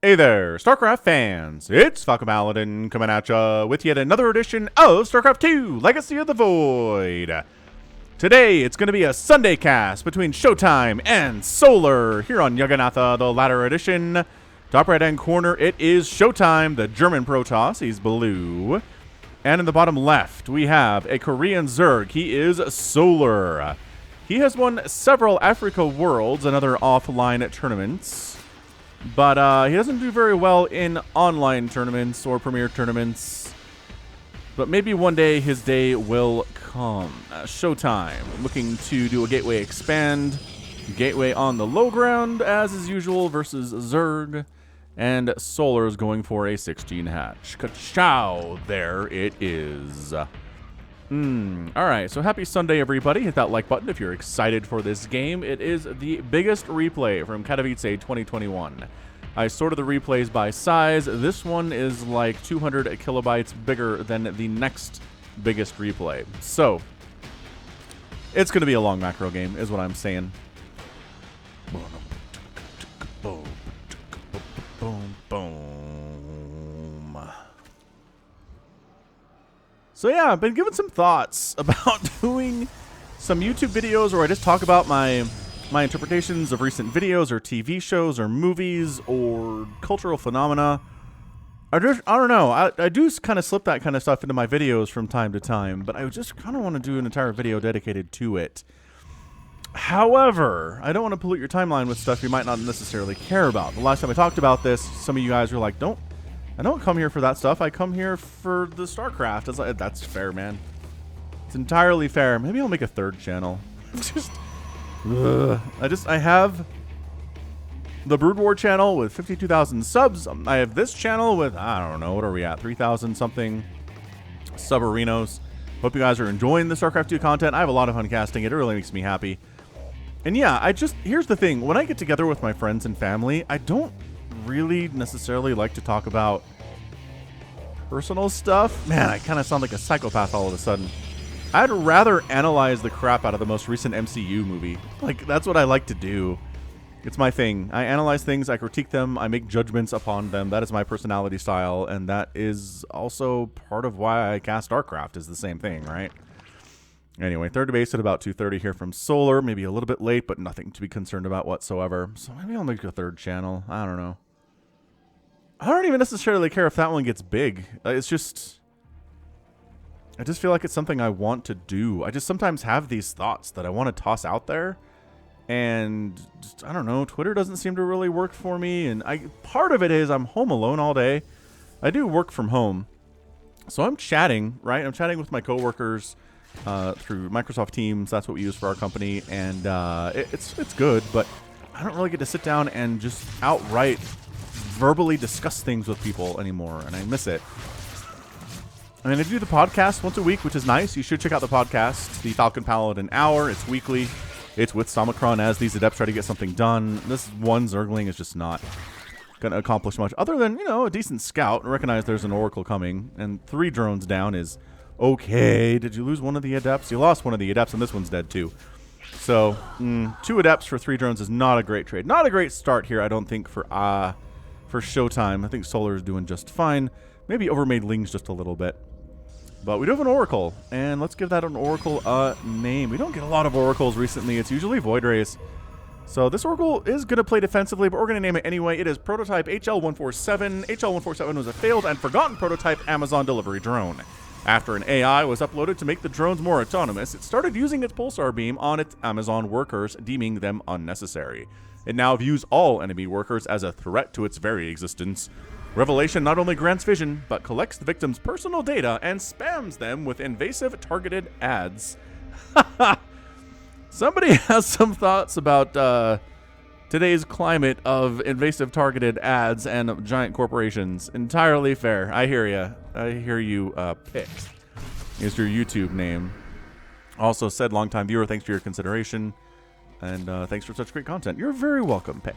Hey there, StarCraft fans! It's Falcon Paladin coming at ya with yet another edition of StarCraft 2 Legacy of the Void. Today, it's going to be a Sunday cast between ShoWTimE and Solar here on Jagannatha, the latter edition. Top right-hand corner, it is ShoWTimE, the German Protoss. He's blue. And in the bottom left, we have a Korean Zerg. He is Solar. He has won several Africa Worlds and other offline tournaments. But he doesn't do very well in online tournaments or premier tournaments. But maybe one day his day will come. ShoWTimE looking to do a gateway expand. Gateway on the low ground as is usual versus Zerg. And Solar is going for a 16 hatch. Ka-chow, there it is. Alright, so happy Sunday, everybody. Hit that like button if you're excited for this game. It is the biggest replay from Katowice 2021. I sorted the replays by size. This one is like 200 kilobytes bigger than the next biggest replay. So, it's going to be a long macro game, is what I'm saying. Boom, boom. So yeah, I've been given some thoughts about doing some YouTube videos where I just talk about my interpretations of recent videos or TV shows or movies or cultural phenomena. I don't know. I do kind of slip that kind of stuff into my videos from time to time, but I just kind of want to do an entire video dedicated to it. However, I don't want to pollute your timeline with stuff you might not necessarily care about. The last time I talked about this, some of you guys were like, I don't come here for that stuff. I come here for the StarCraft. It's like, that's fair, man. It's entirely fair. Maybe I'll make a third channel. I have the Brood War channel with 52,000 subs. I have this channel with, I don't know, what are we at? 3,000 something sub-arenos. Hope you guys are enjoying the StarCraft 2 content. I have a lot of fun casting it. It really makes me happy. And yeah, here's the thing. When I get together with my friends and family, I don't really necessarily like to talk about personal stuff. Man, I kind of sound like a psychopath all of a sudden. I'd rather analyze the crap out of the most recent MCU movie. Like, that's what I like to do. It's my thing. I analyze things, I critique them, I make judgments upon them. That is my personality style, and that is also part of why I cast StarCraft, is the same thing, right? Anyway, third base at about 2:30 here from Solar. Maybe a little bit late, but nothing to be concerned about whatsoever. So maybe I'll make a third channel. I don't know. I don't even necessarily care if that one gets big. It's just, I just feel like it's something I want to do. I just sometimes have these thoughts that I want to toss out there. And just, I don't know, Twitter doesn't seem to really work for me. And part of it is I'm home alone all day. I do work from home. So I'm chatting, right? I'm chatting with my coworkers through Microsoft Teams. That's what we use for our company. And it's good, but I don't really get to sit down and just outright verbally discuss things with people anymore, and I miss it. I mean, I do the podcast once a week, which is nice. You should check out the podcast, the Falcon Paladin Hour. It's weekly. It's with Samacron as these adepts try to get something done. This one Zergling is just not going to accomplish much other than, a decent scout. Recognize there's an Oracle coming, and 3 drones down is okay. Did you lose one of the adepts? You lost one of the adepts, and this one's dead too. So, 2 adepts for 3 drones is not a great trade. Not a great start here, I don't think, for ShoWTimE. I think Solar is doing just fine. Maybe overmade Lings just a little bit. But we do have an Oracle, and let's give that an Oracle a name. We don't get a lot of Oracles recently. It's usually Void Rays. So this Oracle is going to play defensively, but we're going to name it anyway. It is prototype HL147. HL147 was a failed and forgotten prototype Amazon delivery drone. After an AI was uploaded to make the drones more autonomous, it started using its pulsar beam on its Amazon workers, deeming them unnecessary. It now views all enemy workers as a threat to its very existence. Revelation not only grants vision, but collects the victim's personal data and spams them with invasive targeted ads. Somebody has some thoughts about today's climate of invasive targeted ads and giant corporations. Entirely fair. I hear you. I hear you. Pick is your YouTube name. Also said, longtime viewer, thanks for your consideration. And thanks for such great content. You're very welcome, Pick.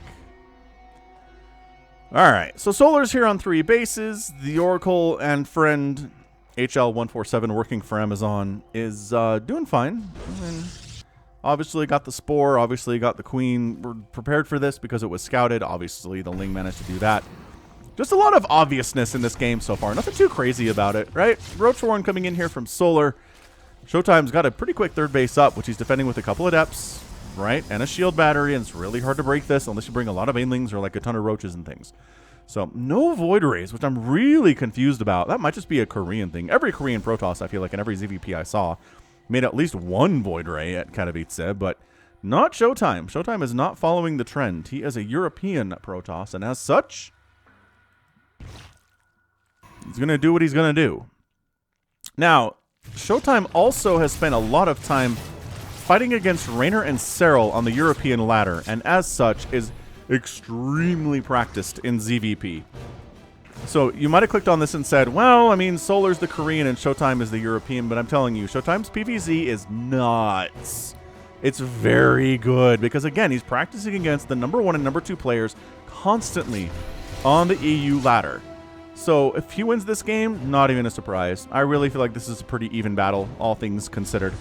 Alright, so Solar's here on 3 bases. The Oracle and friend HL147 working for Amazon is doing fine. Obviously got the Spore, obviously got the Queen. We're prepared for this because it was scouted. Obviously the Ling managed to do that. Just a lot of obviousness in this game so far. Nothing too crazy about it, right? Roach Warren coming in here from Solar. ShoWTimE's got a pretty quick third base up, which he's defending with a couple of depths, right? And a shield battery, and it's really hard to break this unless you bring a lot of banelings or like a ton of roaches and things. So no Void Rays, which I'm really confused about. That might just be a Korean thing. Every Korean Protoss, I feel like, and every ZVP I saw made at least one Void Ray at Katowice, but not ShoWTimE. ShoWTimE is not following the trend. He is a European Protoss, and as such, he's going to do what he's going to do. Now, ShoWTimE also has spent a lot of time fighting against Raynor and Serral on the European ladder, and as such is extremely practiced in ZVP. So you might have clicked on this and said, well, I mean, Solar's the Korean and ShoWTimE is the European, but I'm telling you, ShoWTimE's PvZ is nuts. It's very good because, again, he's practicing against the #1 and #2 players constantly on the EU ladder. So if he wins this game, not even a surprise. I really feel like this is a pretty even battle, all things considered.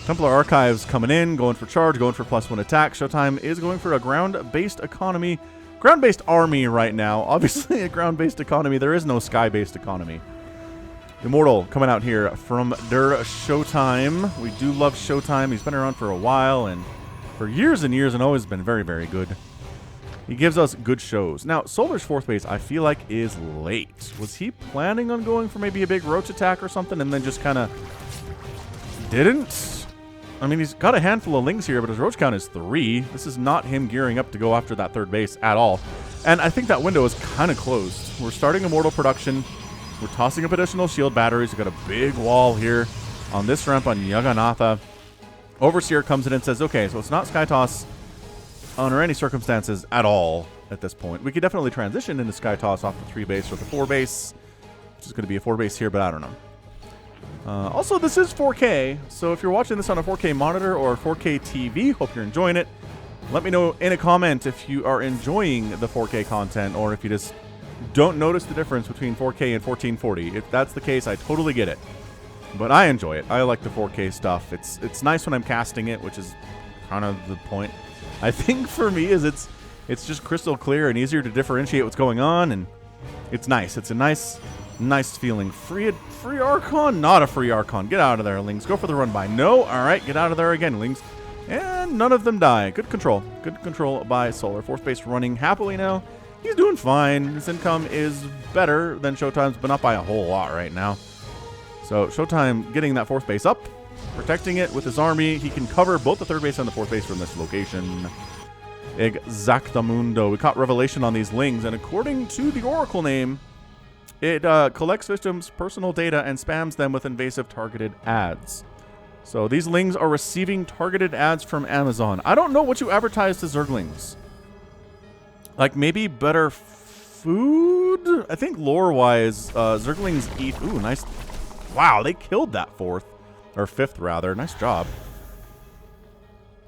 Templar Archives coming in, going for charge, going for +1 attack. ShoWTimE is going for a ground-based economy. Ground-based army right now. Obviously a ground-based economy. There is no sky-based economy. Immortal coming out here from der ShoWTimE. We do love ShoWTimE. He's been around for a while and for years and years and always been very, very good. He gives us good shows. Now, Solar's 4th base, I feel like, is late. Was he planning on going for maybe a big roach attack or something and then just kind of didn't? I mean, he's got a handful of lings here, but his roach count is 3. This is not him gearing up to go after that 3rd base at all. And I think that window is kind of closed. We're starting Immortal production. We're tossing up additional shield batteries. We've got a big wall here on this ramp on Jagannatha. Overseer comes in and says, okay, so it's not Skytoss under any circumstances at all at this point. We could definitely transition into Skytoss off the 3 base or the 4 base, which is going to be a 4 base here, but I don't know. Also, this is 4K, so if you're watching this on a 4K monitor or 4K TV, hope you're enjoying it. Let me know in a comment if you are enjoying the 4K content or if you just don't notice the difference between 4K and 1440. If that's the case, I totally get it. But I enjoy it. I like the 4K stuff. It's nice when I'm casting it, which is kind of the point. I think for me is it's just crystal clear and easier to differentiate what's going on, and it's nice. It's a nice feeling. Free Archon? Not a free Archon. Get out of there, Lings. Go for the run by. No. All right, get out of there again, Lings. And none of them die. Good control. Good control by Solar. 4th base running happily now. He's doing fine. His income is better than ShoWTimE's, but not by a whole lot right now. So ShoWTimE getting that 4th base up, protecting it with his army. He can cover both the 3rd base and the 4th base from this location. Exactamundo. We caught Revelation on these Lings, and according to the Oracle name, it collects victims' personal data and spams them with invasive targeted ads. So these Lings are receiving targeted ads from Amazon. I don't know what you advertise to Zerglings. Like maybe better food? I think lore-wise, Zerglings eat... Ooh, nice. Wow, they killed that 4th. Or 5th, rather. Nice job.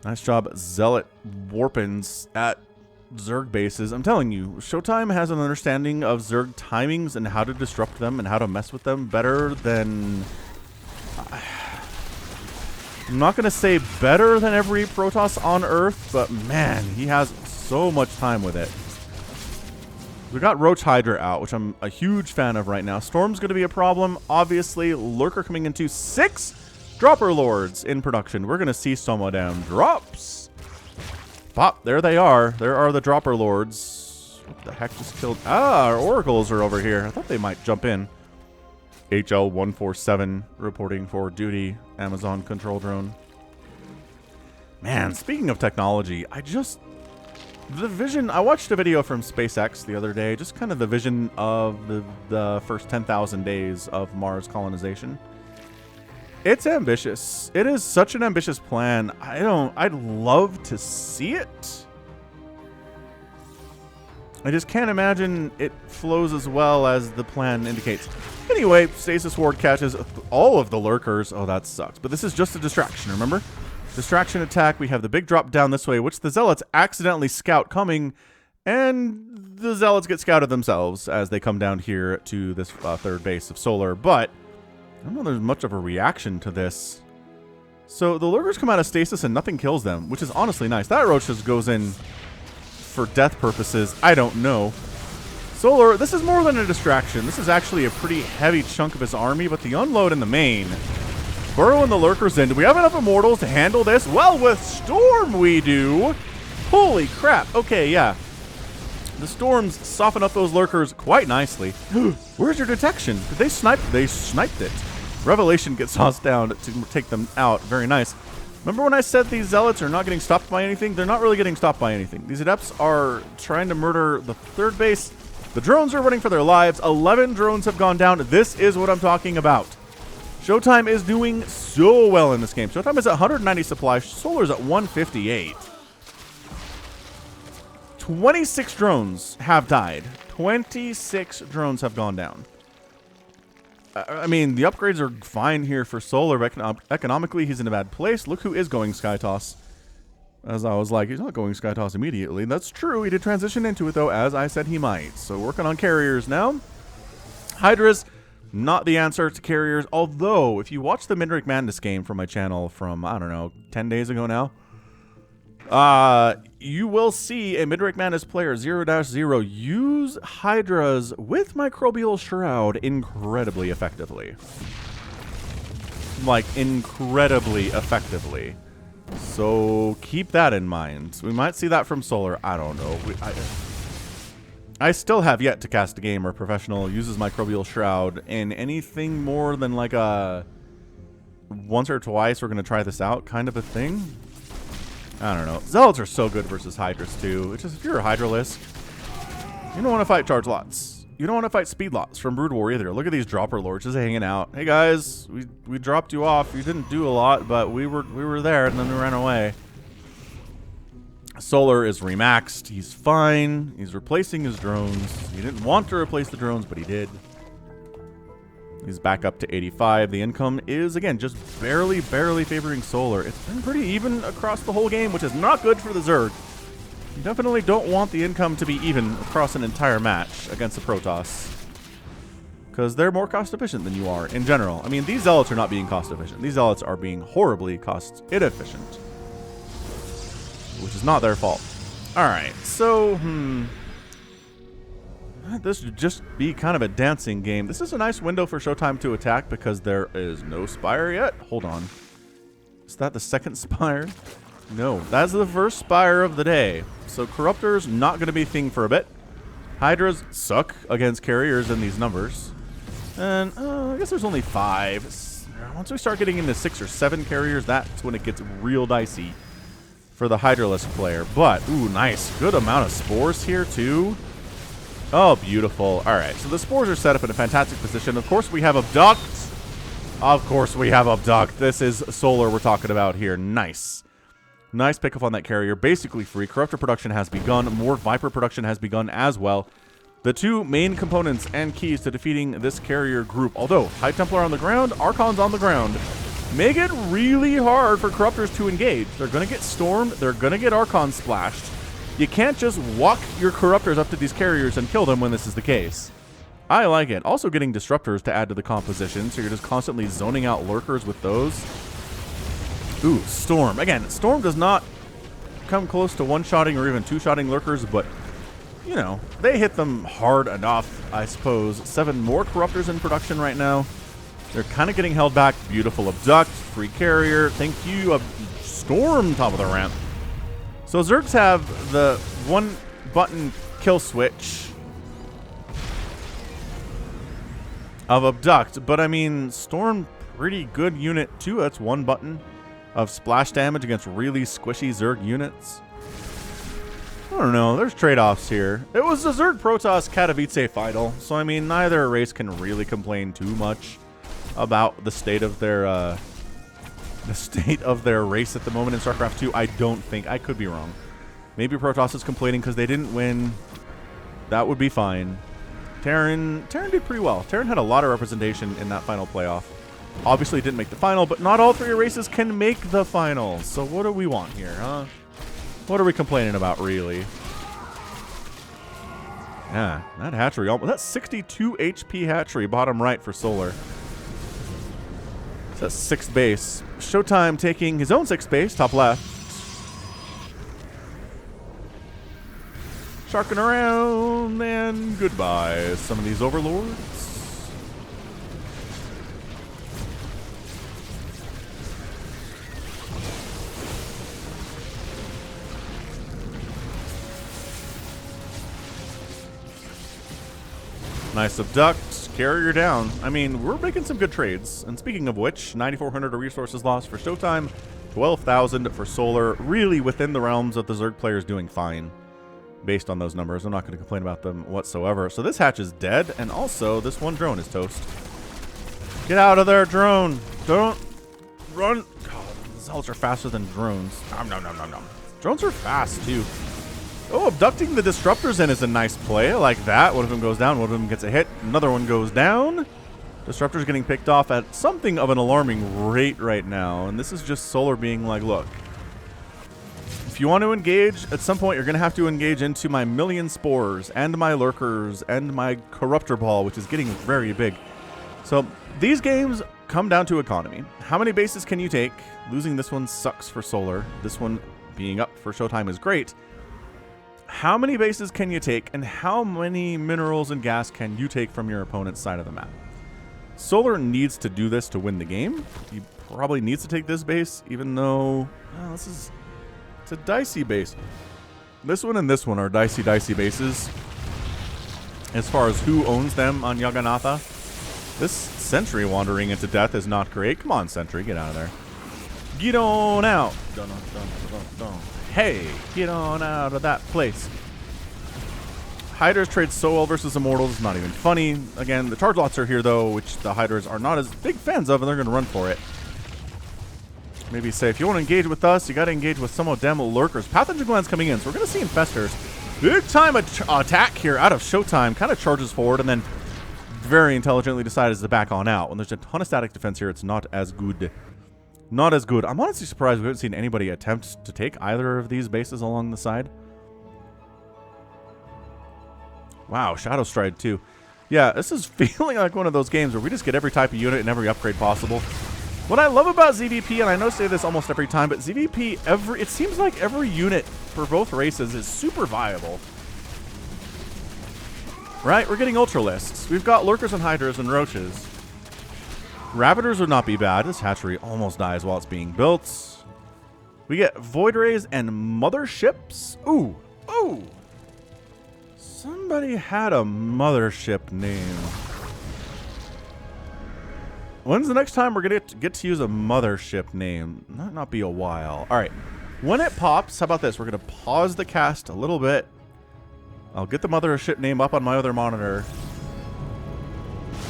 Nice job, Zealot Warpins at Zerg bases. I'm telling you, ShoWTimE has an understanding of Zerg timings and how to disrupt them and how to mess with them better than... I'm not going to say better than every Protoss on Earth, but man, he has so much time with it. We got Roach Hydra out, which I'm a huge fan of right now. Storm's going to be a problem. Obviously, Lurker coming into 6 Dropper Lords in production. We're going to see some of them drops. Pop, there they are. There are the Dropper Lords. What the heck just killed? Ah, our Oracles are over here. I thought they might jump in. HL147 reporting for duty. Amazon control drone. Man, speaking of technology, the vision, I watched a video from SpaceX the other day, just kind of the vision of the first 10,000 days of Mars colonization. It's ambitious. It is such an ambitious plan. I'd love to see it. I just can't imagine it flows as well as the plan indicates. Anyway, Stasis Ward catches all of the Lurkers. Oh, that sucks. But this is just a distraction, remember? Distraction attack. We have the big drop down this way, which the Zealots accidentally scout coming, and the Zealots get scouted themselves as they come down here to this 3rd base of Solar. But I don't know there's much of a reaction to this. So the Lurkers come out of stasis and nothing kills them, which is honestly nice. That Roach just goes in for death purposes. I don't know. Solar, this is more than a distraction. This is actually a pretty heavy chunk of his army, but the unload in the main. Burrowing the lurkers in. Do we have enough immortals to handle this? Well, with Storm we do. Holy crap. Okay, yeah. The storms soften up those lurkers quite nicely. Where's your detection? Did they snipe? They sniped it. Revelation gets tossed down to take them out. Very nice. Remember when I said these zealots are not getting stopped by anything? They're not really getting stopped by anything. These adepts are trying to murder the third base. The drones are running for their lives. 11 drones have gone down. This is what I'm talking about. ShoWTimE is doing so well in this game. ShoWTimE is at 190 supply. Solar's at 158. 26 drones have died. 26 drones have gone down. I mean, the upgrades are fine here for Solar, but economically, he's in a bad place. Look who is going Skytoss. As I was like, he's not going Skytoss immediately. That's true. He did transition into it, though, as I said he might. So working on carriers now. Hydra's not the answer to carriers. Although, if you watch the Midrank Madness game from my channel from, I don't know, 10 days ago now, you will see a Midrank Madness player 0-0 use Hydras with Microbial Shroud incredibly effectively. Like, incredibly effectively. So keep that in mind. We might see that from Solar. I don't know. I still have yet to cast a game where professional uses Microbial Shroud in anything more than like a once or twice we're going to try this out kind of a thing. I don't know. Zealots are so good versus Hydras too. It's just if you're a Hydralisk, you don't want to fight charge lots. You don't want to fight speed lots from Brood War either. Look at these dropper lords just hanging out. Hey guys, we dropped you off. You didn't do a lot, but we were there and then we ran away. Solar is remaxed. He's fine. He's replacing his drones. He didn't want to replace the drones, but he did. He's back up to 85. The income is, again, just barely favoring Solar. It's been pretty even across the whole game, which is not good for the Zerg. You definitely don't want the income to be even across an entire match against the Protoss, because they're more cost efficient than you are in general. I mean, these Zealots are not being cost efficient. These Zealots are being horribly cost inefficient, which is not their fault. Alright, so, this would just be kind of a dancing game. This is a nice window for ShoWTimE to attack because there is no Spire yet. Hold on. Is that the second Spire? No, that's the first Spire of the day. So Corruptor's not going to be a thing for a bit. Hydras suck against carriers in these numbers. And I guess there's only 5. Once we start getting into 6 or 7 carriers, that's when it gets real dicey for the Hydralisk player. But, ooh, nice. Good amount of spores here, too. Oh, beautiful. All right, so the spores are set up in a fantastic position. Of course, we have Abduct. Of course, we have Abduct. This is Solar we're talking about here. Nice. Nice pickup on that carrier. Basically free. Corruptor production has begun. More Viper production has begun as well. The two main components and keys to defeating this carrier group, although High Templar on the ground, Archons on the ground, make it really hard for Corruptors to engage. They're going to get stormed. They're going to get Archons splashed. You can't just walk your Corruptors up to these carriers and kill them when this is the case. I like it. Also getting Disruptors to add to the composition, so you're just constantly zoning out Lurkers with those. Ooh, Storm. Again, Storm does not come close to one-shotting or even two-shotting Lurkers, but, you know, they hit them hard enough, I suppose. 7 more Corruptors in production right now. They're kind of getting held back. Beautiful Abduct, free carrier. Thank you, Storm, top of the ramp. So Zergs have the one-button kill switch of Abduct, but I mean, Storm, pretty good unit too. That's 1 button of splash damage against really squishy Zerg units. I don't know. There's trade-offs here. It was the Zerg Protoss Katowice final, so I mean, neither race can really complain too much about the state of their race at the moment in StarCraft 2. I don't think. I could be wrong. Maybe Protoss is complaining because they didn't win. That would be fine. Terran did pretty well. Terran had a lot of representation in that final playoff. Obviously didn't make the final, but not all 3 races can make the final. So what do we want here, huh? What are we complaining about, really? Yeah, that hatchery, that's 62 HP hatchery, bottom right for Solar. That's 6th base. ShoWTimE taking his own 6th base, top left. Sharking around, and goodbye, some of these overlords. Nice abduct, carrier down. I mean, we're making some good trades. And speaking of which, 9,400 of resources lost for ShoWTimE, 12,000 for Solar. Really within the realms of the Zerg players doing fine based on those numbers. I'm not going to complain about them whatsoever. So this hatch is dead, and also this one drone is toast. Get out of there, drone. Don't run. God, these zealots are faster than drones. Nom, nom, nom, nom, nom. Drones are fast, too. Oh, abducting the disruptors in is a nice play. I like that. One of them goes down. One of them gets a hit. Another one goes down. Disruptors getting picked off at something of an alarming rate right now. And this is just Solar being like, look, if you want to engage, at some point you're going to have to engage into my million spores and my lurkers and my corruptor ball, which is getting very big. So these games come down to economy. How many bases can you take? Losing this one sucks for Solar. This one being up for ShoWTimE is great. How many bases can you take, and how many minerals and gas can you take from your opponent's side of the map? Solar needs to do this to win the game. He probably needs to take this base, even though it's a dicey base. This one and this one are dicey bases as far as who owns them on Jagannatha. This Sentry wandering into death is not great. Come on, Sentry, get out of there. Get on out. Dun, dun, dun, dun, dun. Hey, get on out of that place. Hydras trade so well versus Immortals, not even funny. Again, the charge lots are here, though, which the Hydras are not as big fans of, and they're going to run for it. Maybe say, if you want to engage with us, you got to engage with some of them lurkers. Pathogen glands coming in, so we're going to see Infestors. Big time attack here out of ShoWTimE. Kind of charges forward, and then very intelligently decides to back on out. When there's a ton of static defense here, it's not as good. Not as good. I'm honestly surprised we haven't seen anybody attempt to take either of these bases along the side. Wow, Shadow Stride too. Yeah, this is feeling like one of those games where we just get every type of unit and every upgrade possible. What I love about ZVP, and I know I say this almost every time, but ZVP, it seems like every unit for both races is super viable. Right? We're getting Ultra lists. We've got Lurkers and Hydras and Roaches. Ravagers would not be bad. This hatchery almost dies while it's being built. We get Void Rays and Motherships. Ooh. Ooh. Somebody had a mothership name. When's the next time we're going to get to use a mothership name? Might not be a while. All right. When it pops, how about this? We're going to pause the cast a little bit. I'll get the mothership name up on my other monitor.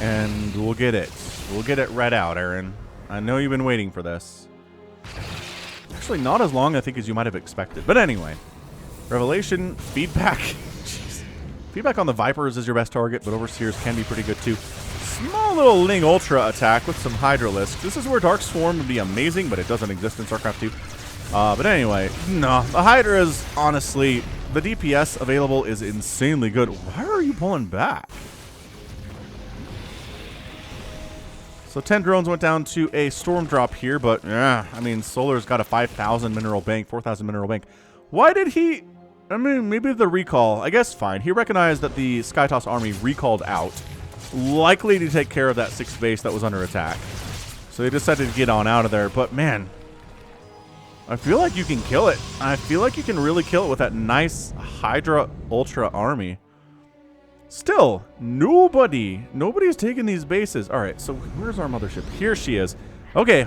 And we'll get it. We'll get it read out, Aaron. I know you've been waiting for this. Actually, not as long, I think, as you might have expected. But anyway. Revelation, feedback. Jeez. Feedback on the Vipers is your best target, but Overseers can be pretty good, too. Small little Ling Ultra attack with some Hydralisk. This is where Dark Swarm would be amazing, but it doesn't exist in StarCraft 2. But anyway, no. The Hydra is, honestly, the DPS available is insanely good. Why are you pulling back? So 10 drones went down to a storm drop here, but I mean, Solar's got a 5,000 mineral bank, 4,000 mineral bank. Why did he? I mean, maybe the recall. I guess fine. He recognized that the Skytoss army recalled out, likely to take care of that 6th base that was under attack. So they decided to get on out of there. But man, I feel like you can kill it. I feel like you can really kill it with that nice Hydra Ultra army. Still, nobody's taking these bases. All right, so where's our mothership? Here she is. Okay,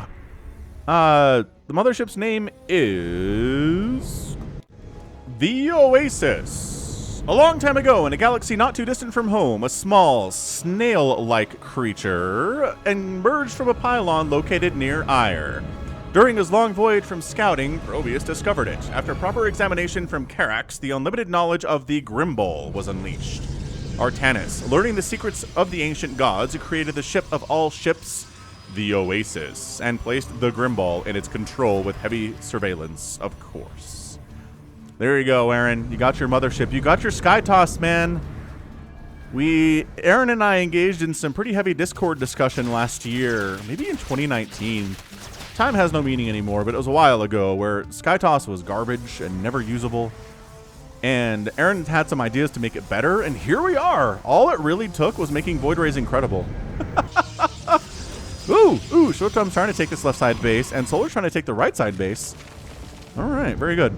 the mothership's name is the Oasis. A long time ago, in a galaxy not too distant from home, a small, snail-like creature emerged from a pylon located near Ire. During his long voyage from scouting, Probius discovered it. After proper examination from Carax, the unlimited knowledge of the Grimball was unleashed. Artanis, learning the secrets of the ancient gods, created the ship of all ships, the Oasis, and placed the Grimball in its control with heavy surveillance, of course. There you go, Aaron. You got your mothership. You got your Skytoss, man. Aaron and I engaged in some pretty heavy Discord discussion last year, maybe in 2019. Time has no meaning anymore, but it was a while ago, where Skytoss was garbage and never usable. And Aaron had some ideas to make it better, and here we are. All it really took was making Void Rays incredible. Ooh, ShoWTimE's trying to take this left side base, and Solar's trying to take the right side base. All right, very good.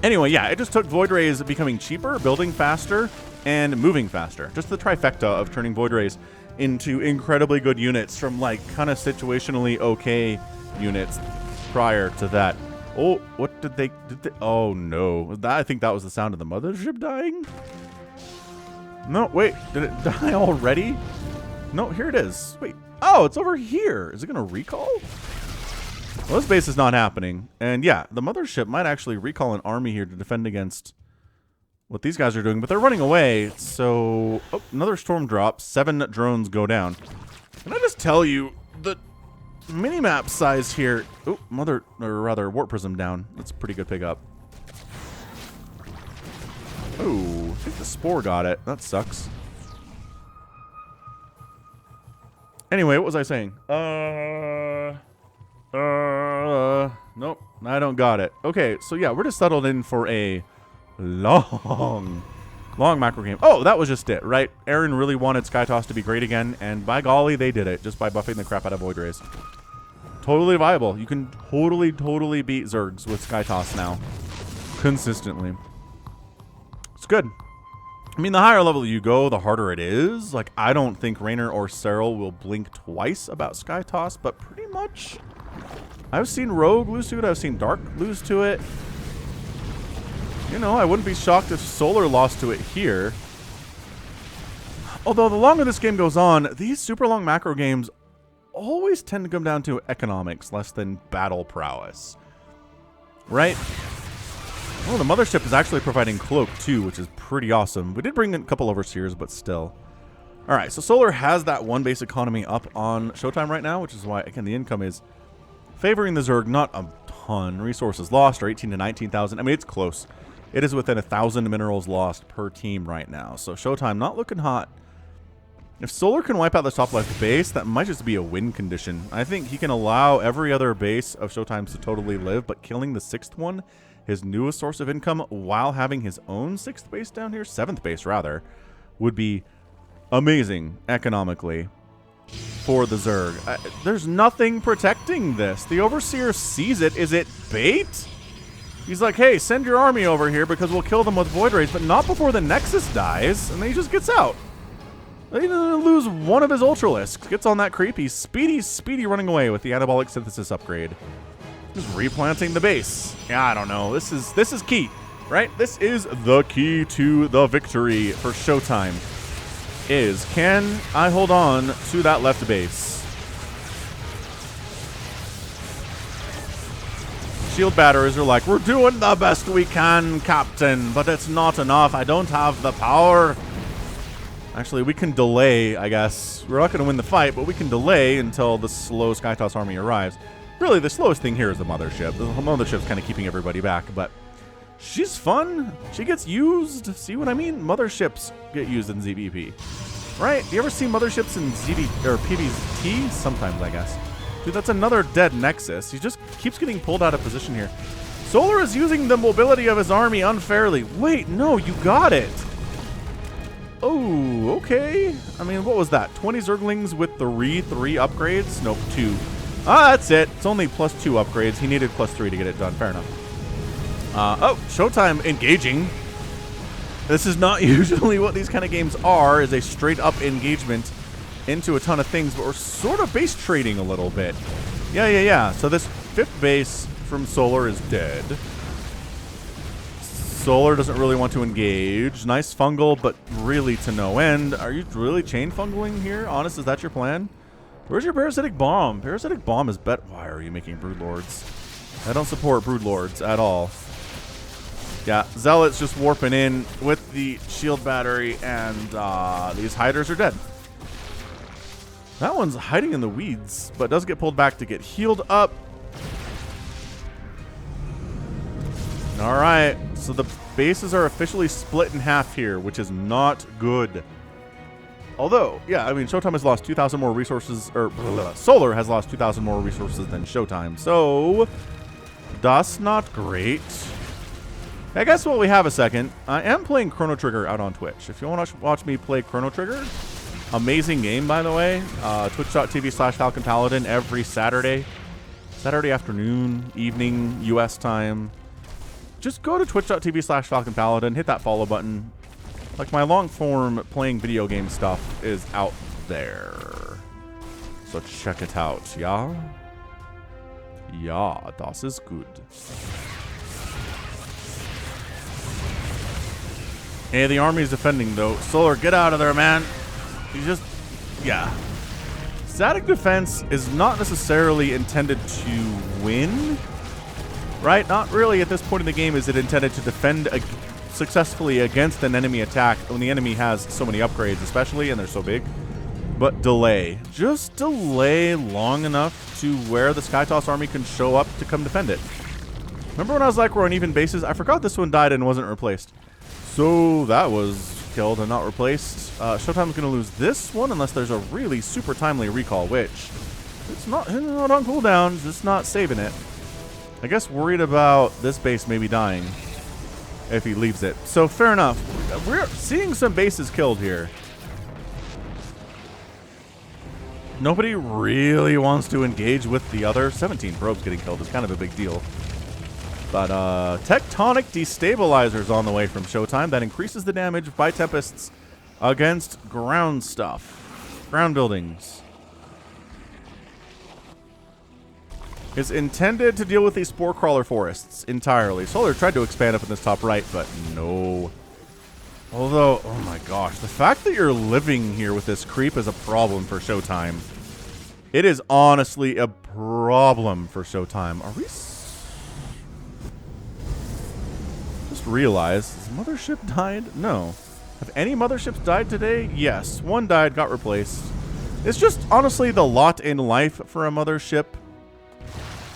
Anyway, yeah, it just took Void Rays becoming cheaper, building faster, and moving faster. Just the trifecta of turning Void Rays into incredibly good units from, like, kind of situationally okay units prior to that. Oh, what did they... oh, no. I think that was the sound of the mothership dying? No, wait. Did it die already? No, here it is. Wait. Oh, it's over here. Is it going to recall? Well, this base is not happening. And yeah, the mothership might actually recall an army here to defend against what these guys are doing, but they're running away. So, oh, another storm drop. 7 drones go down. Can I just tell you, the minimap size here... oh, warp prism down. That's a pretty good pickup. Oh, I think the spore got it. That sucks. Anyway, what was I saying? Nope, I don't got it. Okay, so yeah, we're just settled in for a long macro game. Oh, that was just it, right? Aaron really wanted Skytoss to be great again, and by golly, they did it just by buffing the crap out of Void Rays. Totally viable. You can totally beat Zergs with Skytoss now. Consistently. It's good. I mean, the higher level you go, the harder it is. Like, I don't think Raynor or Cyril will blink twice about Skytoss, but pretty much... I've seen Rogue lose to it. I've seen Dark lose to it. You know, I wouldn't be shocked if Solar lost to it here. Although, the longer this game goes on, these super long macro games always tend to come down to economics less than battle prowess. Right? Oh, the mothership is actually providing cloak too, which is pretty awesome. We did bring in a couple overseers, but still. All right, so Solar has that one base economy up on ShoWTimE right now, which is why, again, the income is favoring the Zerg. Not a ton. Resources lost are 18 to 19,000. I mean, it's close. It is within 1,000 minerals lost per team right now. So ShoWTimE not looking hot. If Solar can wipe out the top left base, that might just be a win condition. I think he can allow every other base of ShoWTimE's to totally live, but killing the 6th one, his newest source of income, while having his own 6th base down here, 7th base rather, would be amazing economically for the Zerg. There's nothing protecting this. The Overseer sees it. Is it bait? He's like, hey, send your army over here because we'll kill them with Void Rays, but not before the Nexus dies, and then he just gets out. He doesn't lose one of his Ultralisks. Gets on that creep. He's speedy running away with the Anabolic Synthesis upgrade. Just replanting the base. Yeah, I don't know. This is key, right? This is the key to the victory for ShoWTimE. Is, can I hold on to that left base? Shield batteries are like, we're doing the best we can, Captain, but it's not enough. I don't have the power. Actually, we can delay, I guess. We're not going to win the fight, but we can delay until the slow Skytoss army arrives. Really, the slowest thing here is the mothership. The mothership's kind of keeping everybody back, but she's fun. She gets used. See what I mean? Motherships get used in ZVP. Right? You ever see motherships in ZV or PvT? Sometimes, I guess. Dude, that's another dead Nexus. He just keeps getting pulled out of position here. Solar is using the mobility of his army unfairly. Wait, no, you got it. Oh, okay. I mean, what was that? 20 Zerglings with the 3 upgrades? Nope, 2. Ah, that's it. It's only +2 upgrades. He needed +3 to get it done. Fair enough. Oh, ShoWTimE engaging. This is not usually what these kind of games are, is a straight-up engagement into a ton of things, but we're sort of base trading a little bit. Yeah. So this 5th base from Solar is dead. Solar doesn't really want to engage. Nice fungal, but really to no end. Are you really chain fungling here? Honest, is that your plan? Where's your Parasitic Bomb? Parasitic Bomb is bet. Why are you making Broodlords? I don't support Broodlords at all. Yeah, Zealots just warping in with the shield battery, and these hiders are dead. That one's hiding in the weeds, but does get pulled back to get healed up. All right, so the bases are officially split in half here, which is not good. Although, yeah, I mean, ShoWTimE has lost 2,000 more resources, or Solar has lost 2,000 more resources than ShoWTimE, so that's not great. I guess while we have a second, I am playing Chrono Trigger out on Twitch. If you want to watch me play Chrono Trigger, amazing game, by the way. Twitch.tv/Falcon Paladin every Saturday. Saturday afternoon, evening, US time. Just go to twitch.tv/Falcon Paladin, hit that follow button. Like, my long form playing video game stuff is out there. So check it out, yeah? Yeah, das ist good. Hey, the army's defending, though. Solar, get out of there, man. You just... yeah. Static defense is not necessarily intended to win, right? Not really at this point in the game is it intended to defend successfully against an enemy attack when the enemy has so many upgrades, especially, and they're so big. But delay. Just delay long enough to where the Skytoss army can show up to come defend it. Remember when I was like, we're on even bases? I forgot this one died and wasn't replaced. So that was killed and not replaced. ShoWTimE's going to lose this one unless there's a really super timely recall, which it's not on cooldown, just not saving it. I guess worried about this base maybe dying if he leaves it. So fair enough. We're seeing some bases killed here. Nobody really wants to engage with the other. 17 probes getting killed is kind of a big deal. But tectonic destabilizers on the way from ShoWTimE that increases the damage by tempests against ground stuff, ground buildings. Is intended to deal with these spore crawler forests entirely. Solar tried to expand up in this top right, but no. Although, oh my gosh, the fact that you're living here with this creep is a problem for ShoWTimE. It is honestly a problem for ShoWTimE. Are we... just realized, has mothership died? No. Have any motherships died today? Yes. One died, got replaced. It's just honestly the lot in life for a mothership.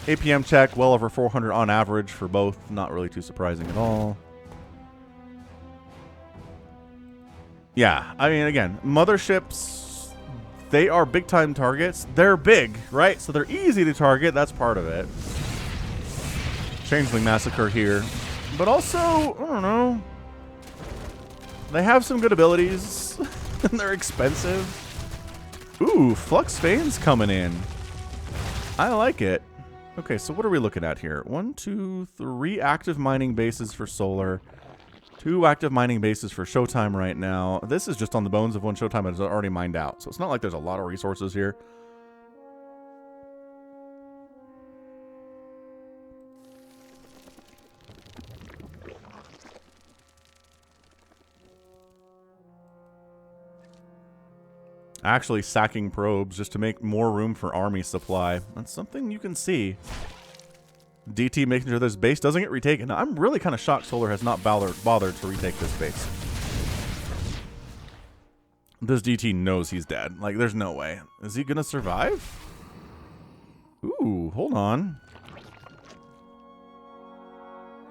APM check, well over 400 on average for both. Not really too surprising at all. Yeah, I mean, again, motherships, they are big-time targets. They're big, right? So they're easy to target. That's part of it. Changeling Massacre here. But also, I don't know, they have some good abilities, and they're expensive. Ooh, Flux Veins coming in. I like it. Okay, so what are we looking at here? 1, 2, 3 active mining bases for Solar. 2 active mining bases for ShoWTimE right now. This is just on the bones of one ShoWTimE has already mined out. So it's not like there's a lot of resources here. Actually sacking probes just to make more room for army supply. That's something you can see. DT making sure this base doesn't get retaken. Now, I'm really kind of shocked Solar has not bothered to retake this base. This DT knows he's dead. Like, there's no way. Is he going to survive? Ooh, hold on.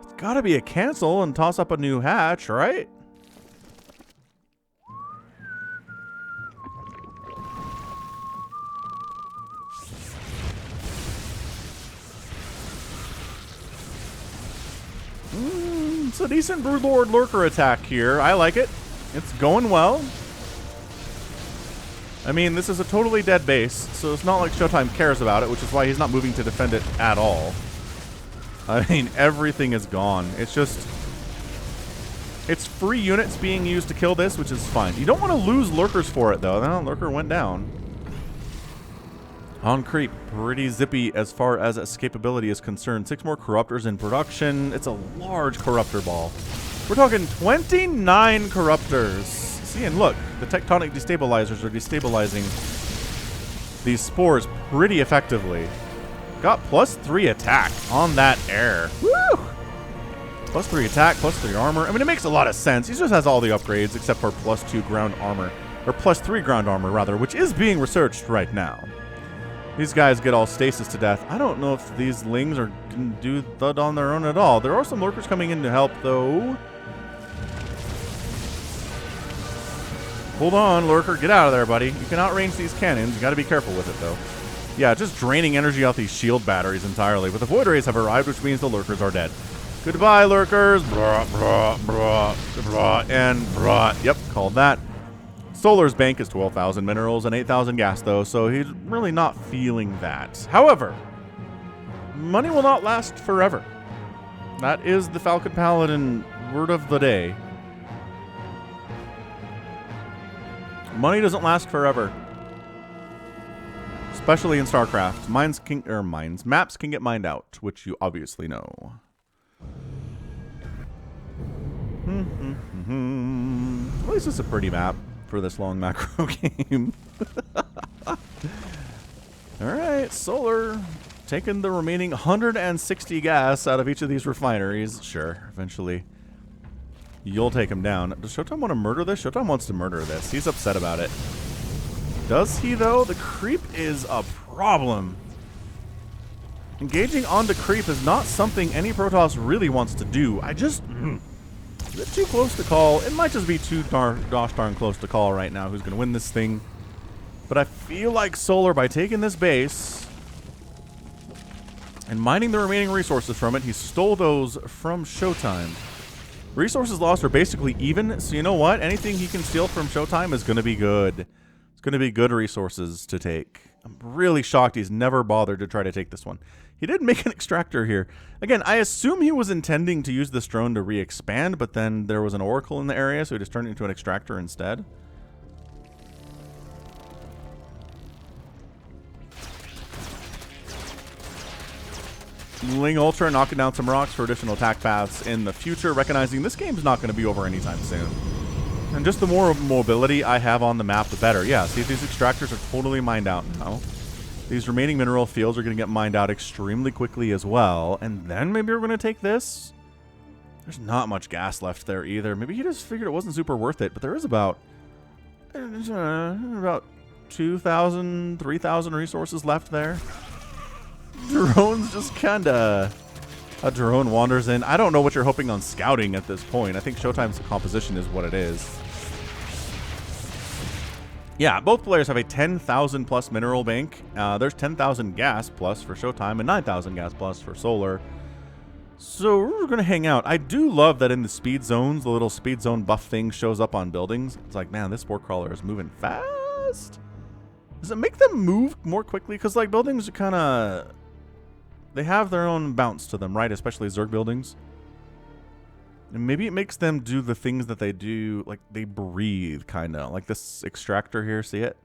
It's got to be a cancel and toss up a new hatch, right? It's a decent Broodlord Lurker attack here. I like it. It's going well. I mean, this is a totally dead base, so it's not like ShoWTimE cares about it, which is why he's not moving to defend it at all. I mean, everything is gone. It's just... it's free units being used to kill this, which is fine. You don't want to lose Lurkers for it, though. No, Lurker went down. On creep, pretty zippy as far as escapability is concerned. 6 more Corruptors in production. It's a large Corruptor ball. We're talking 29 Corruptors. See, and look, the tectonic destabilizers are destabilizing these spores pretty effectively. Got +3 attack on that air. Woo! +3 attack, +3 armor. I mean, it makes a lot of sense. He just has all the upgrades except for +2 ground armor. Or +3 ground armor, rather, which is being researched right now. These guys get all stasis to death. I don't know if these lings are going to do thud on their own at all. There are some lurkers coming in to help, though. Hold on, lurker. Get out of there, buddy. You can outrange these cannons. You got to be careful with it, though. Yeah, just draining energy out these shield batteries entirely. But the Void Rays have arrived, which means the lurkers are dead. Goodbye, lurkers. Brah, brah, brah, brah, and brah. Yep, called that. Solar's bank is 12,000 minerals and 8,000 gas, though, so he's really not feeling that. However, money will not last forever. That is the Falcon Paladin word of the day. Money doesn't last forever. Especially in StarCraft. Maps can get mined out, which you obviously know. At least it's a pretty map for this long macro game. Alright, Solar taking the remaining 160 gas out of each of these refineries. Sure, eventually you'll take him down. Does ShoWTimE want to murder this? ShoWTimE wants to murder this. He's upset about it. Does he, though? The creep is a problem. Engaging onto creep is not something any Protoss really wants to do. I just... Is it too close to call? It might just be too gosh darn close to call right now who's going to win this thing. But I feel like Solar, by taking this base and mining the remaining resources from it, he stole those from ShoWTimE. Resources lost are basically even, so you know what? Anything he can steal from ShoWTimE is going to be good. It's going to be good resources to take. I'm really shocked he's never bothered to try to take this one. He did make an extractor here. Again, I assume he was intending to use this drone to re-expand, but then there was an oracle in the area, so he just turned it into an extractor instead. Ling Ultra knocking down some rocks for additional attack paths in the future, recognizing this game's not going to be over anytime soon. And just the more mobility I have on the map, the better. Yeah, see, these extractors are totally mined out now. These remaining mineral fields are going to get mined out extremely quickly as well. And then maybe we're going to take this. There's not much gas left there either. Maybe he just figured it wasn't super worth it, but there is about 2,000, 3,000 resources left there. Drone's just kind of... A drone wanders in. I don't know what you're hoping on scouting at this point. I think ShoWTimE's composition is what it is. Yeah, both players have a 10,000 plus mineral bank. There's 10,000 gas plus for ShoWTimE and 9,000 gas plus for Solar. So we're going to hang out. I do love that in the speed zones, the little speed zone buff thing shows up on buildings. It's like, man, this spore crawler is moving fast. Does it make them move more quickly? Because like buildings are kind of... They have their own bounce to them, right? Especially Zerg buildings. And maybe it makes them do the things that they do, like they breathe, kind of. Like this extractor here, see it?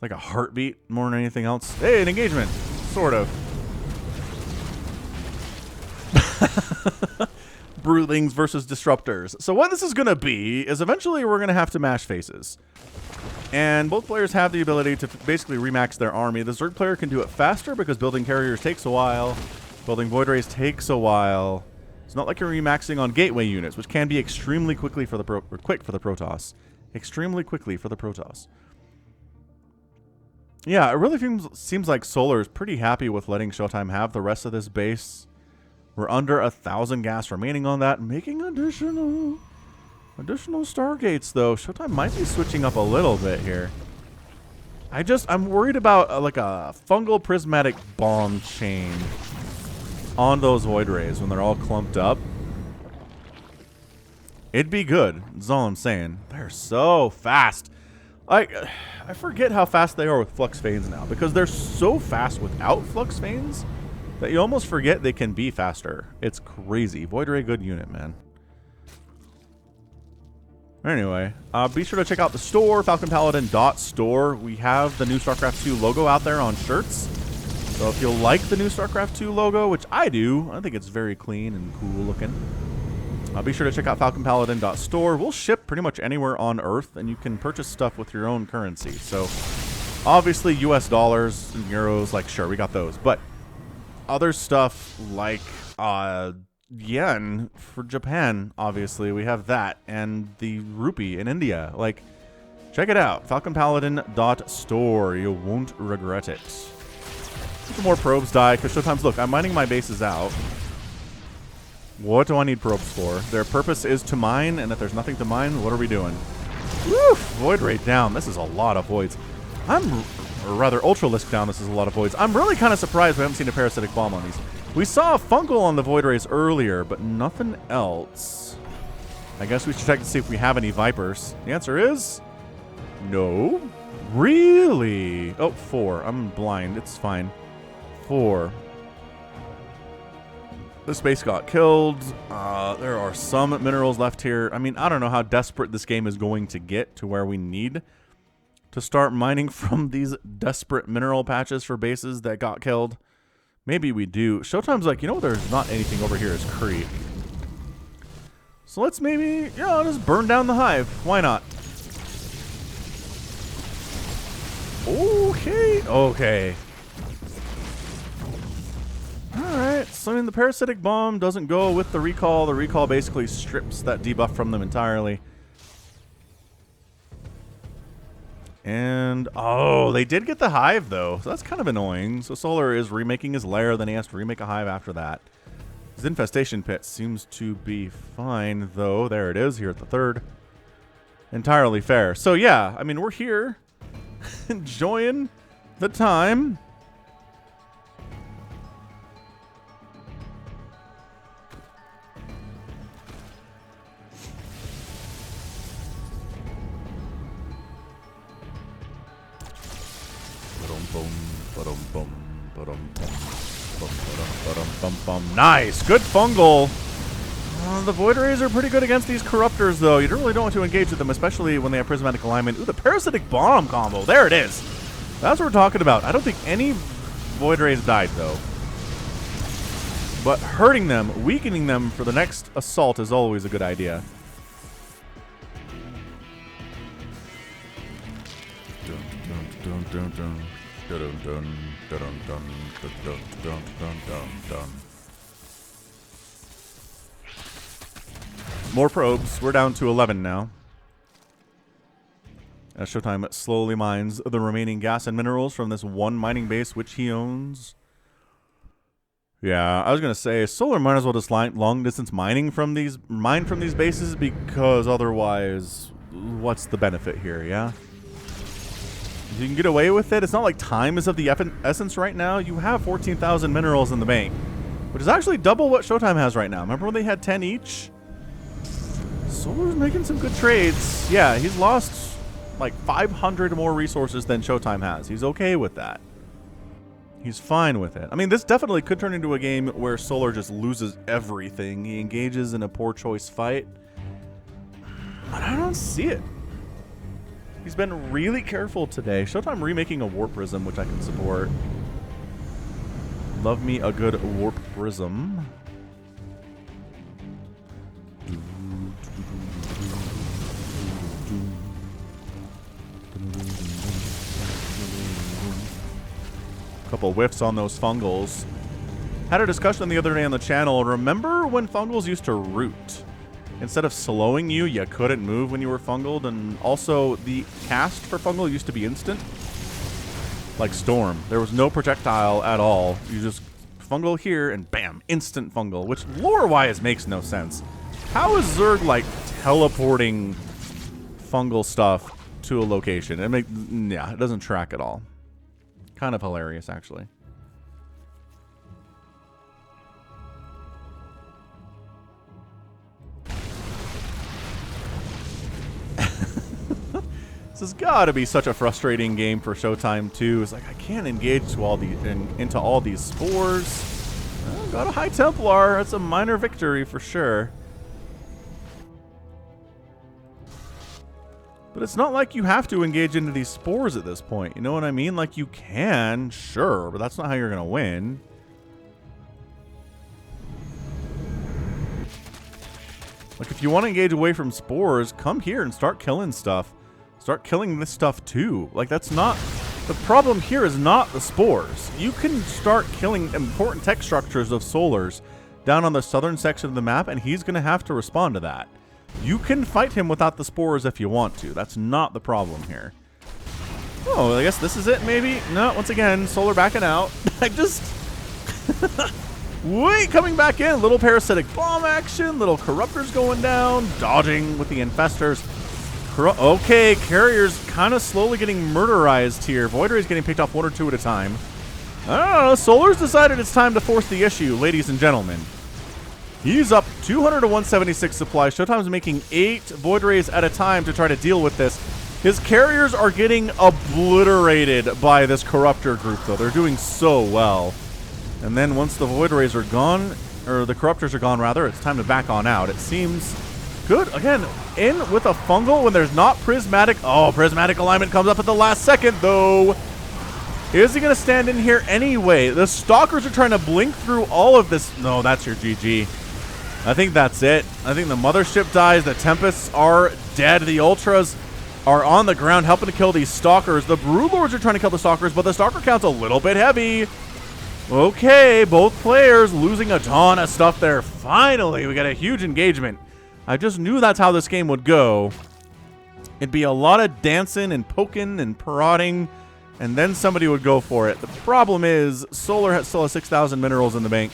Like a heartbeat more than anything else. Hey, an engagement! Sort of. Broodlings versus disruptors. So what this is going to be is eventually we're going to have to mash faces. And both players have the ability to basically remax their army. The Zerg player can do it faster because building carriers takes a while. Building void rays takes a while. It's not like you're remaxing on gateway units, which can be extremely quickly for the quick for the Protoss. Extremely quickly for the Protoss. Yeah, it really seems like Solar is pretty happy with letting ShoWTimE have the rest of this base. We're under 1,000 gas remaining on that, making additional Stargates, though. ShoWTimE might be switching up a little bit here. I'm worried about like a fungal prismatic bomb chain on those void rays when they're all clumped up. It'd be good, that's all I'm saying. They're so fast. I forget how fast they are with Flux Veins now, because they're so fast without Flux Veins that you almost forget they can be faster. It's crazy. Void Ray, good unit, man. Anyway, be sure to check out the store, falconpaladin.store. We have the new StarCraft 2 logo out there on shirts. So if you like the new StarCraft 2 logo, which I do, I think it's very clean and cool looking. Be sure to check out falconpaladin.store. We'll ship pretty much anywhere on Earth, and you can purchase stuff with your own currency. So obviously US dollars and euros, like sure, we got those. But other stuff like yen for Japan, obviously, we have that, and the rupee in India. Like, check it out, falconpaladin.store. You won't regret it. Some more probes die, because ShoWTimE's, look, I'm mining my bases out. What do I need probes for? Their purpose is to mine, and if there's nothing to mine, what are we doing? Woo! Void rate down. This is a lot of voids. Or rather, Ultralisk down. This is a lot of voids. I'm really kind of surprised we haven't seen a parasitic bomb on these. We saw a fungal on the Void Rays earlier, but nothing else. I guess we should check to see if we have any Vipers. The answer is no. Really? Oh, 4. I'm blind. It's fine. 4. This base got killed. There are some minerals left here. I mean, I don't know how desperate this game is going to get to where we need to start mining from these desperate mineral patches for bases that got killed. Maybe we do. ShoWTimE's like, you know, there's not anything over here as creep. So let's maybe, just burn down the hive. Why not? Okay. Okay. Alright, so I mean, the parasitic bomb doesn't go with the recall. The recall basically strips that debuff from them entirely. And, oh, they did get the hive, though. So that's kind of annoying. So Solar is remaking his lair, then he has to remake a hive after that. His infestation pit seems to be fine, though. There it is, here at the 3rd. Entirely fair. So, yeah, I mean, we're here enjoying the time. Nice! Good fungal! The Void Rays are pretty good against these Corruptors, though. You really don't want to engage with them, especially when they have Prismatic Alignment. Ooh, the Parasitic Bomb combo. There it is! That's what we're talking about. I don't think any Void Rays died, though. But hurting them, weakening them for the next assault is always a good idea. More probes. We're down to 11 now. As ShoWTimE slowly mines the remaining gas and minerals from this one mining base which he owns. Yeah, I was gonna say Solar might as well just long distance mine from these bases, because otherwise, what's the benefit here? Yeah. You can get away with it. It's not like time is of the essence right now. You have 14,000 minerals in the bank, which is actually double what ShoWTimE has right now. Remember when they had 10 each? Solar's making some good trades. Yeah, he's lost like 500 more resources than ShoWTimE has. He's okay with that. He's fine with it. I mean, this definitely could turn into a game where Solar just loses everything. He engages in a poor choice fight. But I don't see it. He's been really careful today. ShoWTimE remaking a Warp Prism, which I can support. Love me a good Warp Prism. Couple whiffs on those fungals. Had a discussion the other day on the channel. Remember when fungals used to root? Instead of slowing you, you couldn't move when you were fungaled, and also the cast for fungal used to be instant. Like Storm. There was no projectile at all. You just fungal here and bam, instant fungal, which lore-wise makes no sense. How is Zerg like teleporting fungal stuff to a location? It doesn't track at all. Kind of hilarious, actually. This has got to be such a frustrating game for ShoWTimE too. It's like I can't engage to all these into all these spores. Well, got a High Templar. That's a minor victory for sure. But it's not like you have to engage into these spores at this point. You know what I mean? Like you can, sure, but that's not how you're gonna win. Like if you want to engage away from spores, come here and start killing stuff. Start killing this stuff too. Like that's not... The problem here is not the spores. You can start killing important tech structures of Solars down on the southern section of the map, and he's going to have to respond to that. You can fight him without the spores if you want to. That's not the problem here. Oh, I guess this is it maybe? No, once again, Solar backing out. I just... Wait, coming back in. Little parasitic bomb action. Little corruptors going down. Dodging with the infestors. Okay, Carrier's kind of slowly getting murderized here. Void Ray's getting picked off one or two at a time. I don't know. Solar's decided it's time to force the issue, ladies and gentlemen. He's up 200 to 176 supply. ShoWTimE's making 8 Void Rays at a time to try to deal with this. His carriers are getting obliterated by this Corruptor group, though. They're doing so well. And then once the Void Rays are gone, or the Corruptors are gone, rather, it's time to back on out. It seems good. Again, in with a Fungal when there's not Prismatic. Oh, Prismatic alignment comes up at the last second, though. Is he going to stand in here anyway? The Stalkers are trying to blink through all of this. No, that's your GG. I think that's it. I think the Mothership dies. The Tempests are dead. The Ultras are on the ground helping to kill these Stalkers. The Broodlords are trying to kill the Stalkers, but the Stalker count's a little bit heavy. Okay, both players losing a ton of stuff there. Finally, we got a huge engagement. I just knew that's how this game would go. It'd be a lot of dancing and poking and prodding, and then somebody would go for it. The problem is, Solar still has 6,000 minerals in the bank.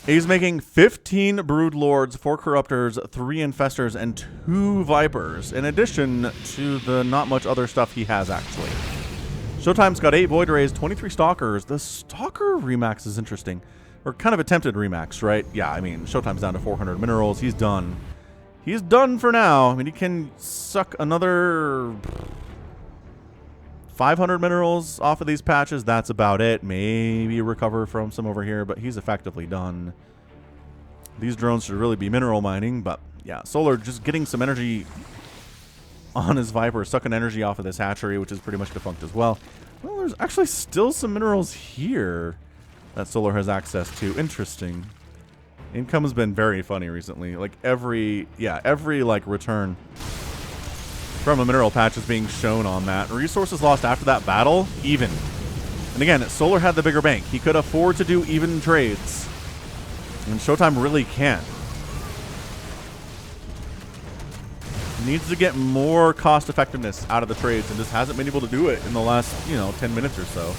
He's making 15 Broodlords, 4 Corruptors, 3 Infestors, and 2 Vipers, in addition to the not much other stuff he has, actually. ShoWTimE's got 8 Void Rays, 23 Stalkers. The Stalker remax is interesting. Or kind of attempted remax, right? Yeah, I mean, ShoWTimE's down to 400 minerals. He's done. He's done for now. I mean, he can suck another 500 minerals off of these patches. That's about it. Maybe recover from some over here, but he's effectively done. These drones should really be mineral mining, but yeah, Solar just getting some energy on his Viper, sucking energy off of this hatchery, which is pretty much defunct as well. Well, there's actually still some minerals here that Solar has access to. Interesting. Income has been very funny recently. Like every like return from a mineral patch is being shown on that. Resources lost after that battle, even. And again, Solar had the bigger bank. He could afford to do even trades. And ShoWTimE really can't. Needs to get more cost effectiveness out of the trades and just hasn't been able to do it in the last, 10 minutes or so.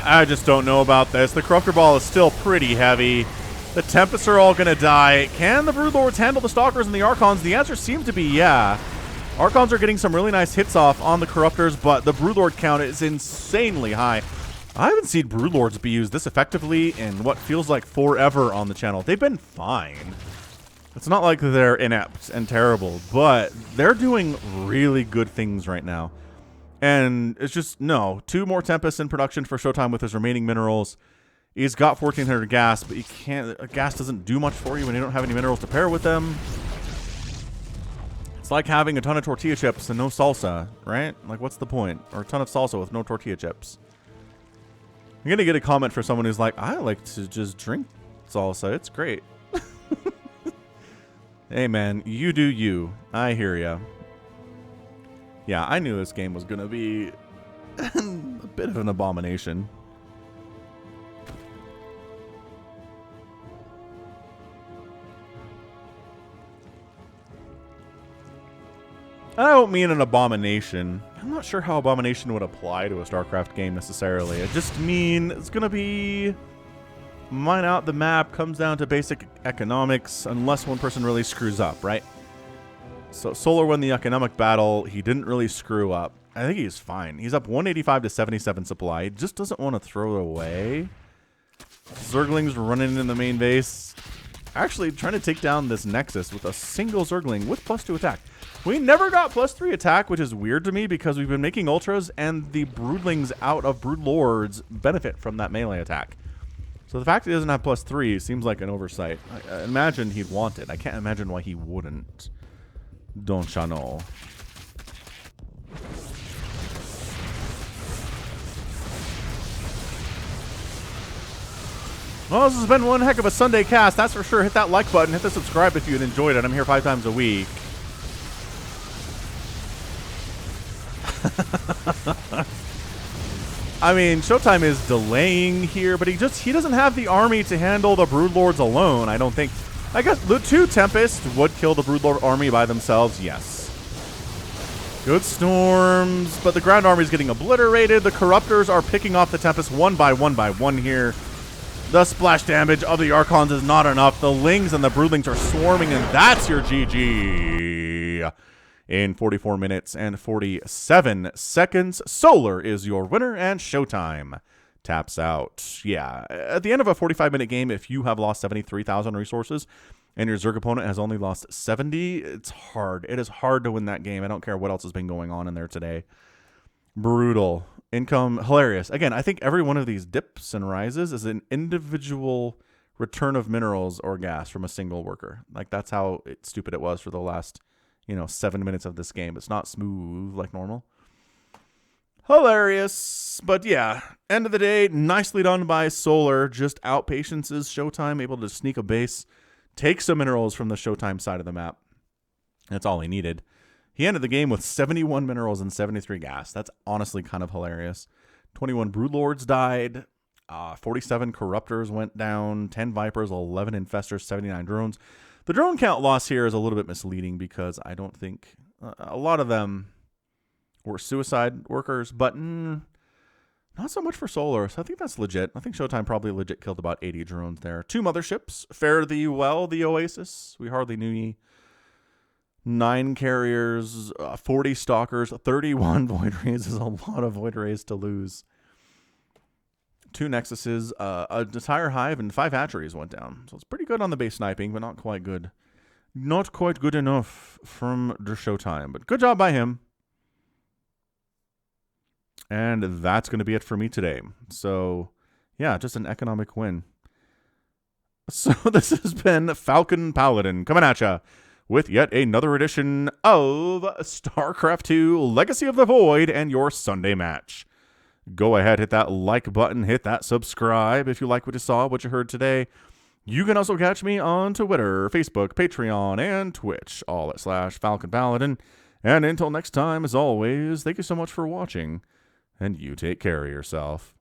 I just don't know about this. The Corruptor Ball is still pretty heavy. The Tempests are all going to die. Can the Broodlords handle the Stalkers and the Archons? The answer seems to be yeah. Archons are getting some really nice hits off on the Corruptors, but the Broodlord count is insanely high. I haven't seen Broodlords be used this effectively in what feels like forever on the channel. They've been fine. It's not like they're inept and terrible, but they're doing really good things right now. And it's just, no. 2 more Tempests in production for ShoWTimE with his remaining minerals. He's got 1,400 gas, but you can't. Gas doesn't do much for you when you don't have any minerals to pair with them. It's like having a ton of tortilla chips and no salsa, right? Like, what's the point? Or a ton of salsa with no tortilla chips. I'm going to get a comment for someone who's like, I like to just drink salsa. It's great. Hey, man, you do you. I hear ya. Yeah, I knew this game was going to be a bit of an abomination. I don't mean an abomination. I'm not sure how abomination would apply to a StarCraft game necessarily. I just mean it's going to be mine out the map, comes down to basic economics, unless one person really screws up, right? So Solar won the economic battle. He didn't really screw up. I think he's fine. He's up 185 to 77 supply. He just doesn't want to throw it away. Zergling's running in the main base. Actually trying to take down this Nexus with a single Zergling with +2 attack. We never got +3 attack, which is weird to me because we've been making Ultras and the Broodlings out of Broodlords benefit from that melee attack. So the fact he doesn't have +3 seems like an oversight. I imagine he'd want it. I can't imagine why he wouldn't. Don't ya know? Well, this has been one heck of a Sunday cast, that's for sure. Hit that like button, hit the subscribe if you enjoyed it. I'm here 5 times a week. I mean, ShoWTimE is delaying here, but he doesn't have the army to handle the Broodlords alone, I don't think. I guess the 2 Tempests would kill the Broodlord army by themselves, yes. Good storms, but the ground army is getting obliterated. The Corruptors are picking off the Tempests one by one here. The splash damage of the Archons is not enough. The Lings and the Broodlings are swarming, and that's your GG. In 44 minutes and 47 seconds, Solar is your winner, and ShoWTimE taps out. Yeah, at the end of a 45-minute game, if you have lost 73,000 resources and your Zerg opponent has only lost 70, it's hard. It is hard to win that game. I don't care what else has been going on in there today. Brutal. Income, hilarious. Again, I think every one of these dips and rises is an individual return of minerals or gas from a single worker. Like, that's how stupid it was for the last, 7 minutes of this game. It's not smooth like normal. Hilarious. But yeah, end of the day, nicely done by Solar. Just outpatiences ShoWTimE, able to sneak a base, take some minerals from the ShoWTimE side of the map. That's all he needed. He ended the game with 71 minerals and 73 gas. That's honestly kind of hilarious. 21 Broodlords died. 47 Corruptors went down. 10 Vipers, 11 Infestors, 79 Drones. The drone count loss here is a little bit misleading because I don't think a lot of them were suicide workers, but not so much for Solar. So I think that's legit. I think ShoWTimE probably legit killed about 80 drones there. 2 motherships. Fare thee well, the Oasis. We hardly knew ye. 9 carriers, 40 stalkers, 31 void rays is a lot of void rays to lose. 2 nexuses, a entire hive, and 5 hatcheries went down. So it's pretty good on the base sniping, but not quite good. Not quite good enough from the ShoWTimE, but good job by him. And that's going to be it for me today. So, yeah, just an economic win. So this has been Falcon Paladin coming at ya with yet another edition of StarCraft 2 Legacy of the Void and your Sunday match. Go ahead, hit that like button, hit that subscribe if you like what you saw, what you heard today. You can also catch me on Twitter, Facebook, Patreon, and Twitch, all at /Falcon Paladin. And until next time, as always, thank you so much for watching, and you take care of yourself.